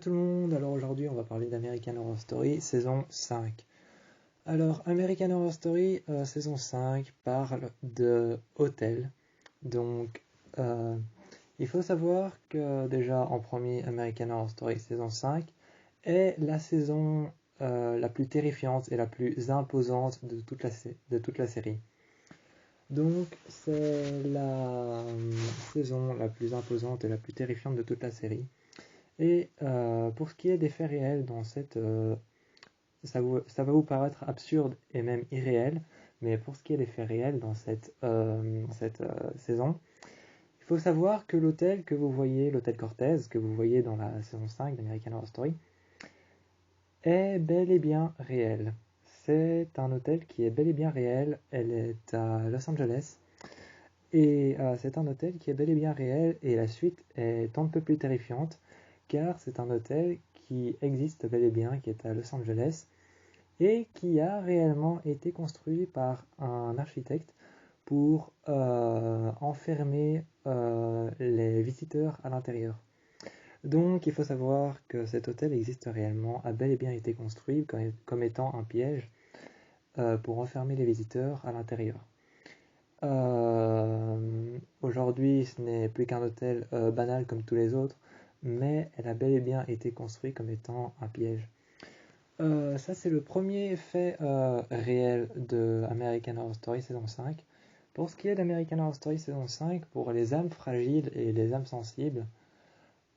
Tout le monde, alors aujourd'hui on va parler d'American Horror Story saison 5. Alors American Horror Story saison 5 parle de hôtel. Donc euh, il faut savoir que déjà en premier American Horror Story saison 5 est la saison la plus terrifiante et la plus imposante de toute la série. Donc c'est la saison la plus imposante et la plus terrifiante de toute la série. Et pour ce qui est des faits réels dans ça va vous paraître absurde et même irréel, mais pour ce qui est des faits réels dans cette saison, il faut savoir que l'hôtel que vous voyez, l'hôtel Cortez, que vous voyez dans la saison 5 d'American Horror Story, est bel et bien réel. C'est un hôtel qui est bel et bien réel. Elle est à Los Angeles. Et c'est un hôtel qui est bel et bien réel. Et la suite est un peu plus terrifiante, car c'est un hôtel qui existe bel et bien, qui est à Los Angeles, et qui a réellement été construit par un architecte pour enfermer les visiteurs à l'intérieur. Donc il faut savoir que cet hôtel existe réellement, a bel et bien été construit comme étant un piège pour enfermer les visiteurs à l'intérieur. Aujourd'hui, ce n'est plus qu'un hôtel banal comme tous les autres, mais elle a bel et bien été construite comme étant un piège. Ça, c'est le premier fait réel de American Horror Story saison 5. Pour ce qui est d'American Horror Story saison 5, pour les âmes fragiles et les âmes sensibles,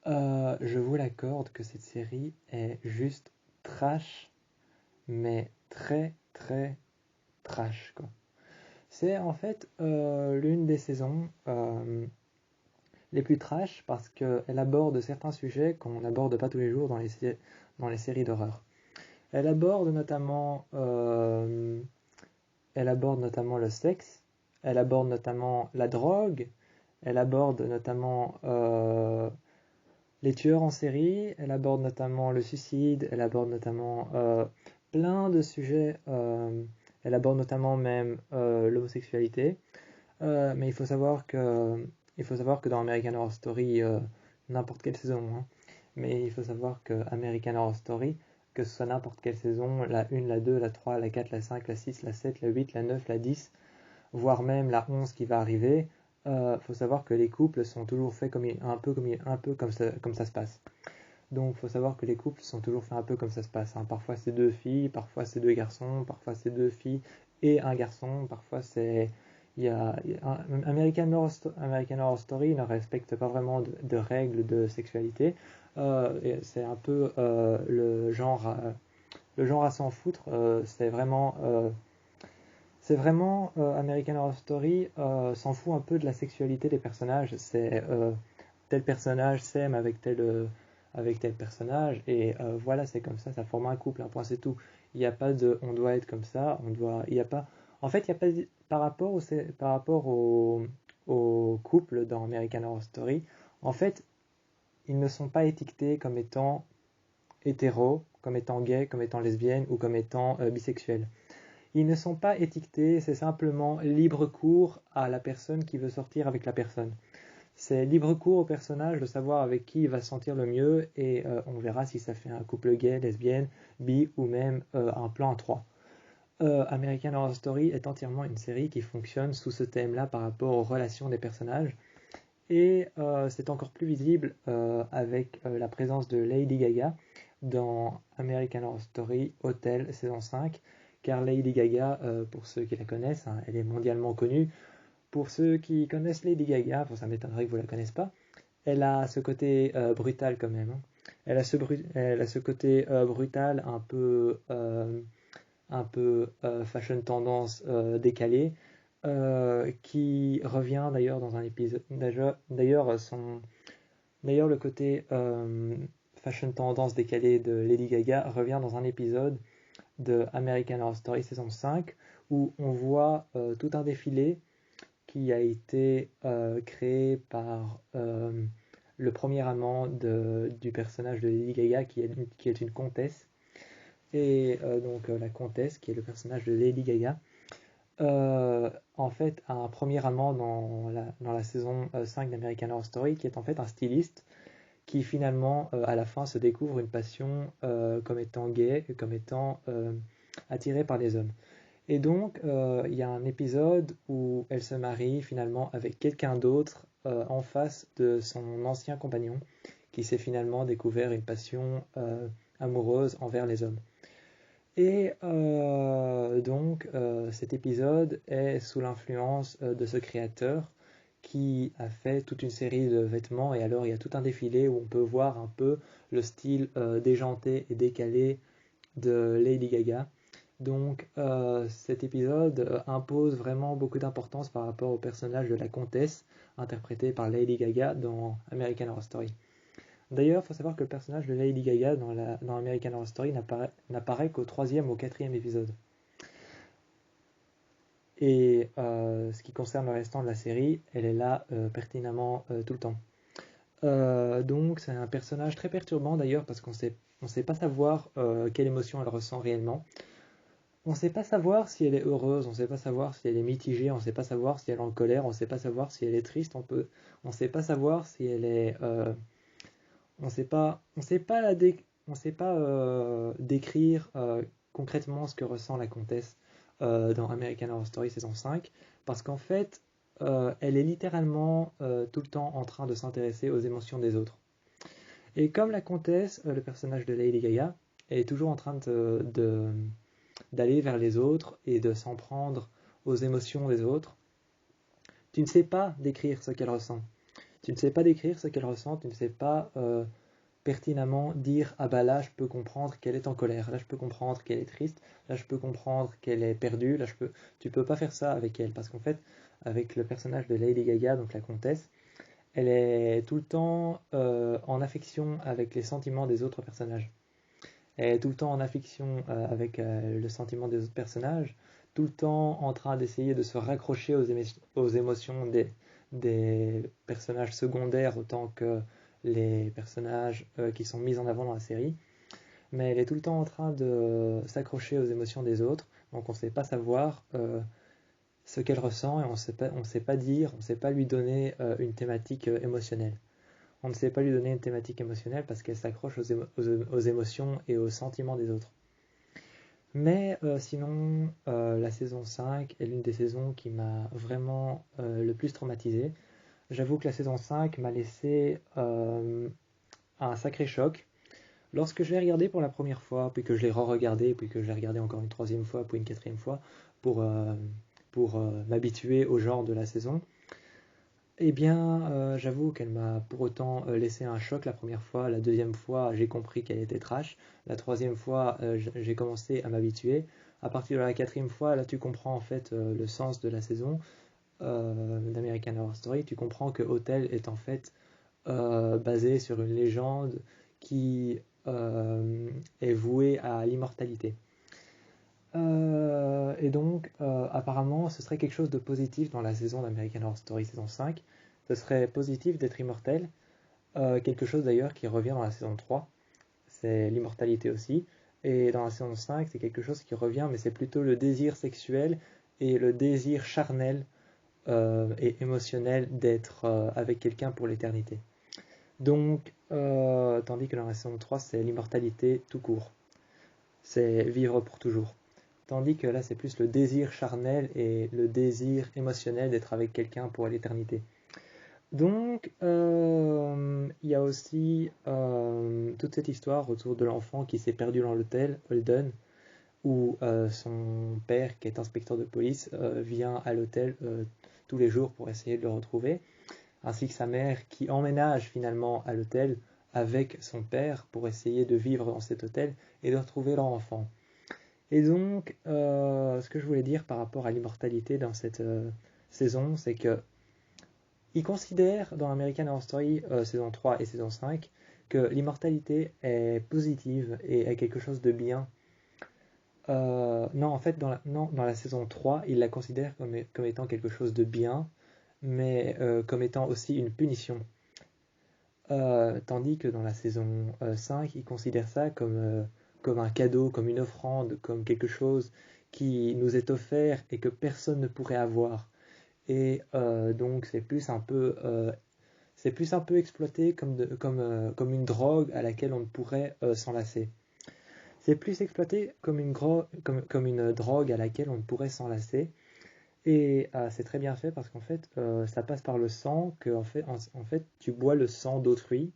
je vous l'accorde que cette série est juste trash, mais très très trash, quoi. C'est en fait l'une des saisons les plus trash parce qu'elle aborde certains sujets qu'on n'aborde pas tous les jours dans les séries d'horreur. Elle aborde notamment, le sexe, elle aborde notamment la drogue, elle aborde notamment les tueurs en série, elle aborde notamment le suicide, elle aborde notamment plein de sujets, elle aborde notamment même l'homosexualité. Mais il faut savoir que dans American Horror Story, n'importe quelle saison, hein, mais il faut savoir que American Horror Story, que ce soit n'importe quelle saison, la 1, la 2, la 3, la 4, la 5, la 6, la 7, la 8, la 9, la 10, voire même la 11 qui va arriver, faut savoir que les couples sont toujours faits un peu comme ça se passe. Donc, il faut savoir que les couples sont toujours faits un peu comme ça se passe, hein. Parfois, c'est deux filles, parfois, c'est deux garçons, parfois, c'est deux filles et un garçon, parfois, c'est. American Horror Story ne respecte pas vraiment de règles de sexualité. Et c'est un peu le genre à s'en foutre. C'est vraiment American Horror Story s'en fout un peu de la sexualité des personnages. C'est tel personnage s'aime avec tel personnage et voilà, c'est comme ça forme un couple, un point, c'est tout. Il n'y a pas de on doit être comme ça, il y a pas, en fait, il y a pas par rapport au couple dans American Horror Story, en fait, ils ne sont pas étiquetés comme étant hétéros, comme étant gays, comme étant lesbiennes ou comme étant bisexuels. Ils ne sont pas étiquetés, c'est simplement libre cours à la personne qui veut sortir avec la personne. C'est libre cours au personnage de savoir avec qui il va se sentir le mieux et on verra si ça fait un couple gay, lesbienne, bi ou même un plan à 3. American Horror Story est entièrement une série qui fonctionne sous ce thème-là par rapport aux relations des personnages. Et c'est encore plus visible avec la présence de Lady Gaga dans American Horror Story Hotel saison 5, car Lady Gaga, pour ceux qui la connaissent, hein, elle est mondialement connue. Pour ceux qui connaissent Lady Gaga, ça m'étonnerait que vous la connaissiez pas, elle a ce côté brutal quand même, hein. Elle a ce côté brutal, un peu fashion tendance décalé, qui revient d'ailleurs dans un épisode. D'ailleurs, le côté fashion tendance décalé de Lady Gaga revient dans un épisode de American Horror Story saison 5 où on voit tout un défilé qui a été créé par le premier amant du personnage de Lady Gaga qui est une comtesse. Et donc la comtesse, qui est le personnage de Lady Gaga, en fait a un premier amant dans la saison 5 d'American Horror Story qui est en fait un styliste qui finalement, à la fin, se découvre une passion comme étant gay, comme étant attirée par les hommes. Et donc, il y a un épisode où elle se marie finalement avec quelqu'un d'autre en face de son ancien compagnon, qui s'est finalement découvert une passion amoureuse envers les hommes. Et donc, cet épisode est sous l'influence de ce créateur qui a fait toute une série de vêtements. Et alors, il y a tout un défilé où on peut voir un peu le style déjanté et décalé de Lady Gaga. Donc, cet épisode impose vraiment beaucoup d'importance par rapport au personnage de la comtesse, interprétée par Lady Gaga dans American Horror Story. D'ailleurs, il faut savoir que le personnage de Lady Gaga dans American Horror Story n'apparaît qu'au 3e ou 4e épisode. Et ce qui concerne le restant de la série, elle est là pertinemment tout le temps. Donc c'est un personnage très perturbant d'ailleurs parce qu'on sait pas savoir quelle émotion elle ressent réellement. On sait pas savoir si elle est heureuse, on sait pas savoir si elle est mitigée, on sait pas savoir si elle est en colère, on sait pas savoir si elle est triste, on sait pas savoir si elle est on sait pas décrire concrètement ce que ressent la comtesse dans American Horror Story saison 5, parce qu'en fait, elle est littéralement tout le temps en train de s'intéresser aux émotions des autres. Et comme la comtesse, le personnage de Lady Gaga, est toujours en train d'aller vers les autres et de s'en prendre aux émotions des autres, tu ne sais pas décrire ce qu'elle ressent. Tu ne sais pas décrire ce qu'elle ressent, tu ne sais pas pertinemment dire ah bah là je peux comprendre qu'elle est en colère, là je peux comprendre qu'elle est triste, là je peux comprendre qu'elle est perdue, tu peux pas faire ça avec elle parce qu'en fait avec le personnage de Lady Gaga, donc la comtesse, elle est tout le temps en affection avec les sentiments des autres personnages. Elle est tout le temps en affection avec le sentiment des autres personnages, tout le temps en train d'essayer de se raccrocher aux émotions des personnages secondaires autant que les personnages qui sont mis en avant dans la série. Mais elle est tout le temps en train de s'accrocher aux émotions des autres, donc on ne sait pas savoir ce qu'elle ressent et on ne sait pas dire, on ne sait pas lui donner une thématique émotionnelle. On ne sait pas lui donner une thématique émotionnelle parce qu'elle s'accroche aux émotions et aux sentiments des autres. Mais sinon, la saison 5 est l'une des saisons qui m'a vraiment le plus traumatisé. J'avoue que la saison 5 m'a laissé un sacré choc. Lorsque je l'ai regardé pour la première fois, puis que je l'ai re-regardé, puis que je l'ai regardé encore une 3e fois, puis une 4e fois, pour m'habituer au genre de la saison, eh bien, j'avoue qu'elle m'a pour autant laissé un choc la première fois. La 2e fois, j'ai compris qu'elle était trash. La 3e fois, j'ai commencé à m'habituer. À partir de la 4e fois, là, tu comprends en fait le sens de la saison d'American Horror Story. Tu comprends que Hotel est en fait basé sur une légende qui est vouée à l'immortalité. Et donc, apparemment, ce serait quelque chose de positif dans la saison d'American Horror Story saison 5. Ce serait positif d'être immortel. Quelque chose d'ailleurs qui revient dans la saison 3. C'est l'immortalité aussi. Et dans la saison 5, c'est quelque chose qui revient, mais c'est plutôt le désir sexuel et le désir charnel et émotionnel d'être avec quelqu'un pour l'éternité. Donc, tandis que dans la saison 3, c'est l'immortalité tout court. C'est vivre pour toujours. Tandis que là, c'est plus le désir charnel et le désir émotionnel d'être avec quelqu'un pour l'éternité. Donc, il y a aussi toute cette histoire autour de l'enfant qui s'est perdu dans l'hôtel, Holden, où son père, qui est inspecteur de police, vient à l'hôtel tous les jours pour essayer de le retrouver, ainsi que sa mère qui emménage finalement à l'hôtel avec son père pour essayer de vivre dans cet hôtel et de retrouver leur enfant. Et donc, ce que je voulais dire par rapport à l'immortalité dans cette saison, c'est que il considère dans American Horror Story saison 3 et saison 5 que l'immortalité est positive et est quelque chose de bien. Non, en fait, dans la saison 3, il la considère comme étant quelque chose de bien, mais comme étant aussi une punition. Tandis que dans la saison 5, il considère ça comme un cadeau, comme une offrande, comme quelque chose qui nous est offert et que personne ne pourrait avoir. Et donc c'est plus un peu C'est plus un peu exploité comme une drogue à laquelle on ne pourrait s'en lasser. C'est plus exploité comme une drogue à laquelle on ne pourrait s'en lasser. Et c'est très bien fait parce qu'en fait, ça passe par le sang, que en fait, tu bois le sang d'autrui.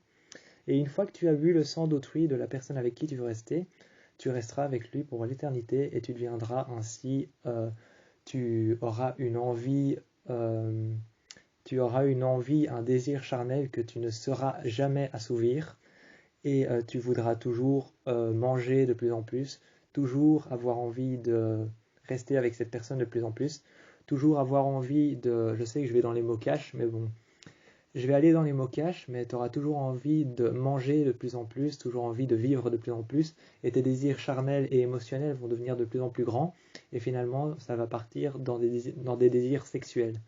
Et une fois que tu as bu le sang d'autrui, de la personne avec qui tu veux rester, tu resteras avec lui pour l'éternité et tu deviendras ainsi, tu auras une envie, euh, un désir charnel que tu ne sauras jamais assouvir et tu voudras toujours manger de plus en plus, toujours avoir envie de rester avec cette personne de plus en plus, toujours avoir envie de... Je sais que je vais dans les mots cash, mais bon, je vais aller dans les mots cash, mais tu auras toujours envie de manger de plus en plus, toujours envie de vivre de plus en plus, et tes désirs charnels et émotionnels vont devenir de plus en plus grands, et finalement, ça va partir dans des désirs sexuels.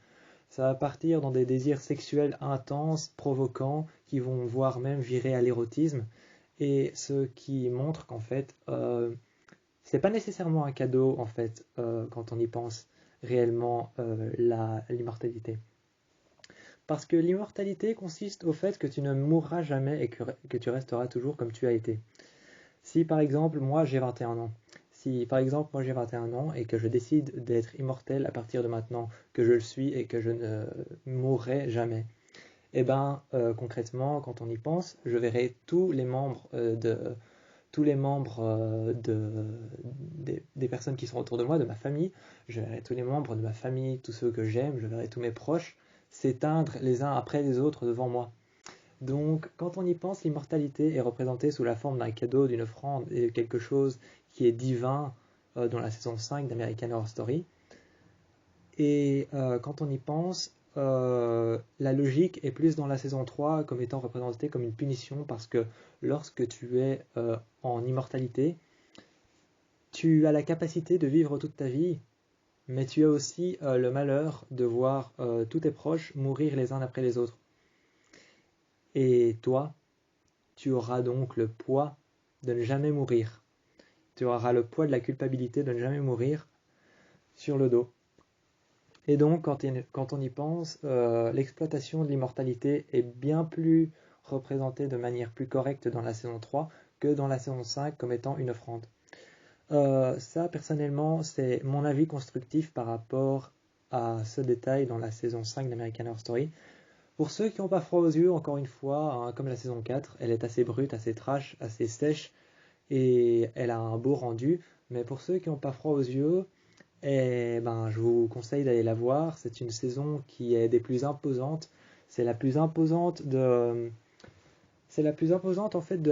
Ça va partir dans des désirs sexuels intenses, provoquants, qui vont voire même virer à l'érotisme, et ce qui montre qu'en fait, c'est pas nécessairement un cadeau, en fait, quand on y pense réellement, l'immortalité. Parce que l'immortalité consiste au fait que tu ne mourras jamais et que tu resteras toujours comme tu as été. Si par exemple moi j'ai 21 ans, si par exemple moi j'ai 21 ans et que je décide d'être immortel à partir de maintenant, que je le suis et que je ne mourrai jamais, et ben concrètement quand on y pense, je verrai tous les membres des personnes qui sont autour de moi, de ma famille, je verrai tous les membres de ma famille, tous ceux que j'aime, je verrai tous mes proches s'éteindre les uns après les autres devant moi. Donc, quand on y pense, l'immortalité est représentée sous la forme d'un cadeau, d'une offrande et de quelque chose qui est divin dans la saison 5 d'American Horror Story. Et quand on y pense, la logique est plus dans la saison 3 comme étant représentée comme une punition parce que lorsque tu es en immortalité, tu as la capacité de vivre toute ta vie, mais tu as aussi le malheur de voir tous tes proches mourir les uns après les autres. Et toi, tu auras donc le poids de ne jamais mourir. Tu auras le poids de la culpabilité de ne jamais mourir sur le dos. Et donc, quand on y pense, l'exploitation de l'immortalité est bien plus représentée de manière plus correcte dans la saison 3 que dans la saison 5 comme étant une offrande. Ça, personnellement, c'est mon avis constructif par rapport à ce détail dans la saison 5 d'American Horror Story. Pour ceux qui n'ont pas froid aux yeux, encore une fois, hein, comme la saison 4, elle est assez brute, assez trash, assez sèche, et elle a un beau rendu. Mais pour ceux qui n'ont pas froid aux yeux, eh ben, je vous conseille d'aller la voir. C'est une saison qui est des plus imposantes. C'est la plus imposante c'est la plus imposante en fait de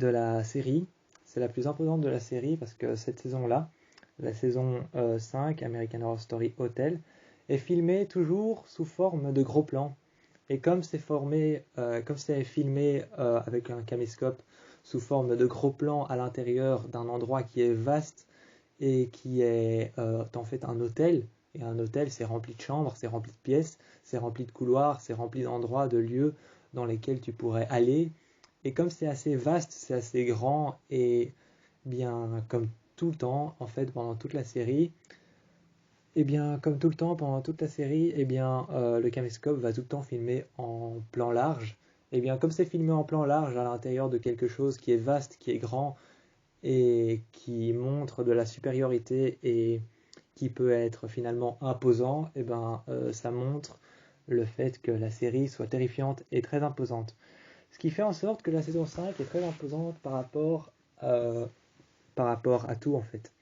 la série. C'est la plus imposante de la série parce que cette saison-là, la saison 5, American Horror Story Hotel, est filmée toujours sous forme de gros plans. Et comme c'est filmé avec un caméscope sous forme de gros plans à l'intérieur d'un endroit qui est vaste et qui est en fait un hôtel, et un hôtel c'est rempli de chambres, c'est rempli de pièces, c'est rempli de couloirs, c'est rempli d'endroits, de lieux dans lesquels tu pourrais aller. Et comme c'est assez vaste, c'est assez grand, et bien comme tout le temps, en fait, pendant toute la série, et bien, comme tout le temps, pendant toute la série, le caméscope va tout le temps filmer en plan large. Et bien, comme c'est filmé en plan large à l'intérieur de quelque chose qui est vaste, qui est grand et qui montre de la supériorité et qui peut être finalement imposant, ça montre le fait que la série soit terrifiante et très imposante. Ce qui fait en sorte que la saison 5 est très imposante par rapport à tout en fait.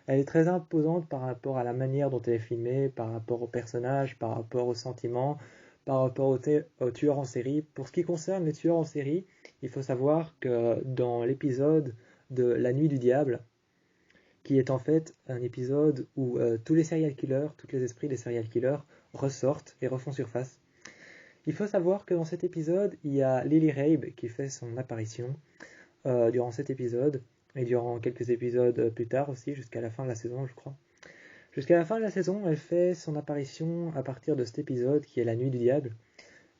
Elle est très imposante par rapport à la manière dont elle est filmée, par rapport aux personnages, par rapport aux sentiments, par rapport aux tueurs en série. Pour ce qui concerne les tueurs en série, il faut savoir que dans l'épisode de La Nuit du Diable, qui est en fait un épisode où tous les serial killers, tous les esprits des serial killers ressortent et refont surface. Il faut savoir que dans cet épisode, il y a Lily Rabe qui fait son apparition durant cet épisode et durant quelques épisodes plus tard aussi, jusqu'à la fin de la saison, je crois. Jusqu'à la fin de la saison, elle fait son apparition à partir de cet épisode qui est La Nuit du Diable,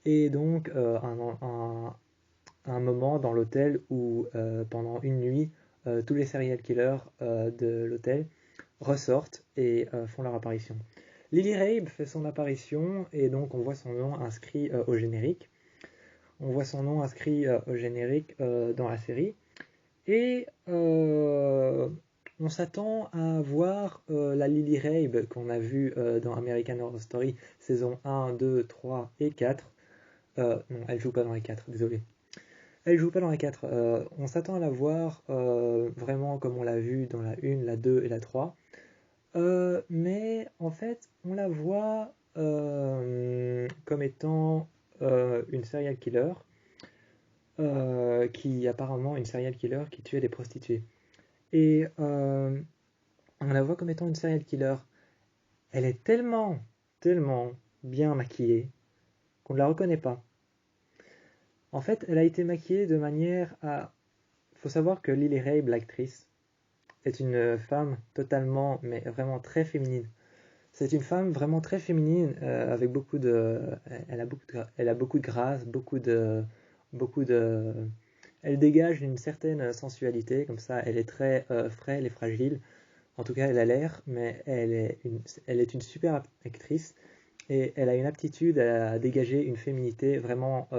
et donc un moment dans l'hôtel où pendant une nuit, tous les serial killers de l'hôtel ressortent et font leur apparition. Lily Rabe fait son apparition et donc on voit son nom inscrit au générique. on voit son nom inscrit au générique dans la série. Et on s'attend à voir la Lily Rabe qu'on a vue dans American Horror Story saison 1, 2, 3 et 4. Non, elle joue pas dans les 4, désolé. Elle joue pas dans les 4. On s'attend à la voir vraiment comme on l'a vu dans la 1, la 2 et la 3. Mais en fait, on la voit comme étant une serial killer qui apparemment une serial killer qui tuait des prostituées. Et on la voit comme étant une serial killer. Elle est tellement bien maquillée qu'on ne la reconnaît pas. En fait, elle a été maquillée de manière à... Faut savoir que Lily Rabe, l'actrice, est une femme totalement, mais vraiment très féminine. C'est une femme vraiment très féminine, avec beaucoup de... Elle a beaucoup de grâce, beaucoup de... Elle dégage une certaine sensualité, comme ça, elle est très frêle et fragile. En tout cas, elle a l'air, mais elle est une super actrice et elle a une aptitude à dégager une féminité vraiment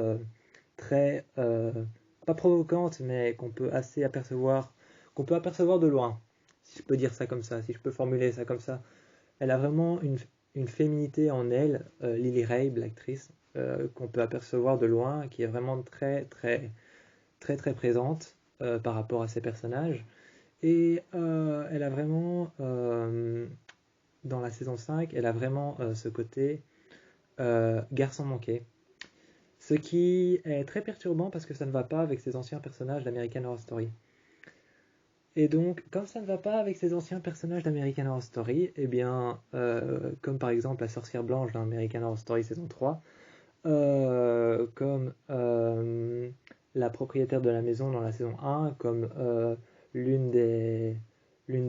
très, pas provocante, mais qu'on peut apercevoir de loin, si je peux dire ça comme ça, si je peux formuler ça comme ça. Elle a vraiment une féminité en elle, Lily Rabe, l'actrice, qu'on peut apercevoir de loin, qui est vraiment très présente par rapport à ses personnages. Et elle a vraiment, dans la saison 5, elle a vraiment ce côté garçon manqué. Ce qui est très perturbant parce que ça ne va pas avec ses anciens personnages d'American Horror Story. Et donc, comme ça ne va pas avec ces anciens personnages d'American Horror Story, eh bien, comme par exemple la sorcière blanche dans American Horror Story saison 3, comme la propriétaire de la maison dans la saison 1, comme l'une des, l'une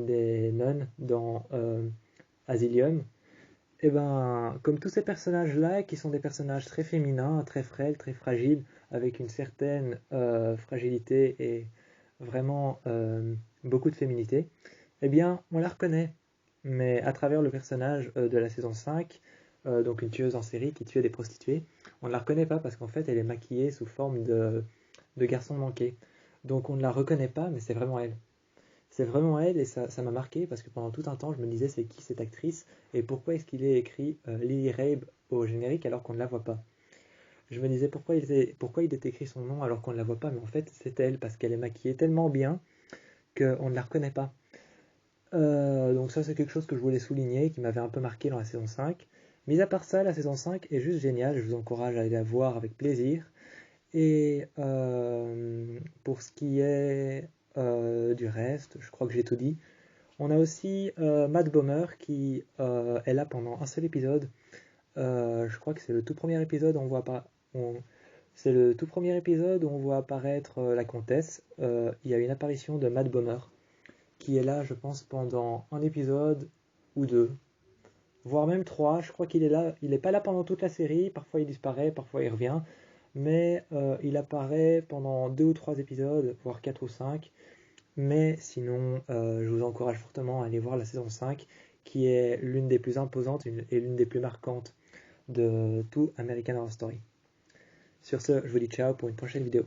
des nonnes dans Asylum, et ben, comme tous ces personnages-là, qui sont des personnages très féminins, très frêles, très fragiles, avec une certaine fragilité et vraiment beaucoup de féminité, eh bien, on la reconnaît. Mais à travers le personnage de la saison 5, donc une tueuse en série qui tuait des prostituées, on ne la reconnaît pas parce qu'en fait, elle est maquillée sous forme de garçon manqué. Donc on ne la reconnaît pas, mais c'est vraiment elle. C'est vraiment elle et ça m'a marqué parce que pendant tout un temps, je me disais c'est qui cette actrice et pourquoi est-ce qu'il est écrit Lily Rabe au générique alors qu'on ne la voit pas. Je me disais pourquoi il est écrit son nom alors qu'on ne la voit pas, mais en fait c'est elle parce qu'elle est maquillée tellement bien qu'on ne la reconnaît pas. Donc ça c'est quelque chose que je voulais souligner, qui m'avait un peu marqué dans la saison 5. Mis à part ça, la saison 5 est juste géniale, je vous encourage à aller la voir avec plaisir. Et pour ce qui est du reste, je crois que j'ai tout dit. On a aussi Matt Bomer qui est là pendant un seul épisode. Je crois que c'est le tout premier épisode où on voit pas. C'est le tout premier épisode où on voit apparaître la comtesse. Il y a une apparition de Matt Bomer qui est là, je pense, pendant un épisode ou deux, voire même trois. Je crois qu'il est là. Il n'est pas là pendant toute la série. Parfois il disparaît, parfois il revient. Mais il apparaît pendant deux ou trois épisodes, voire quatre ou cinq. Mais sinon, je vous encourage fortement à aller voir la saison 5, qui est l'une des plus imposantes et l'une des plus marquantes de tout American Horror Story. Sur ce, je vous dis ciao pour une prochaine vidéo.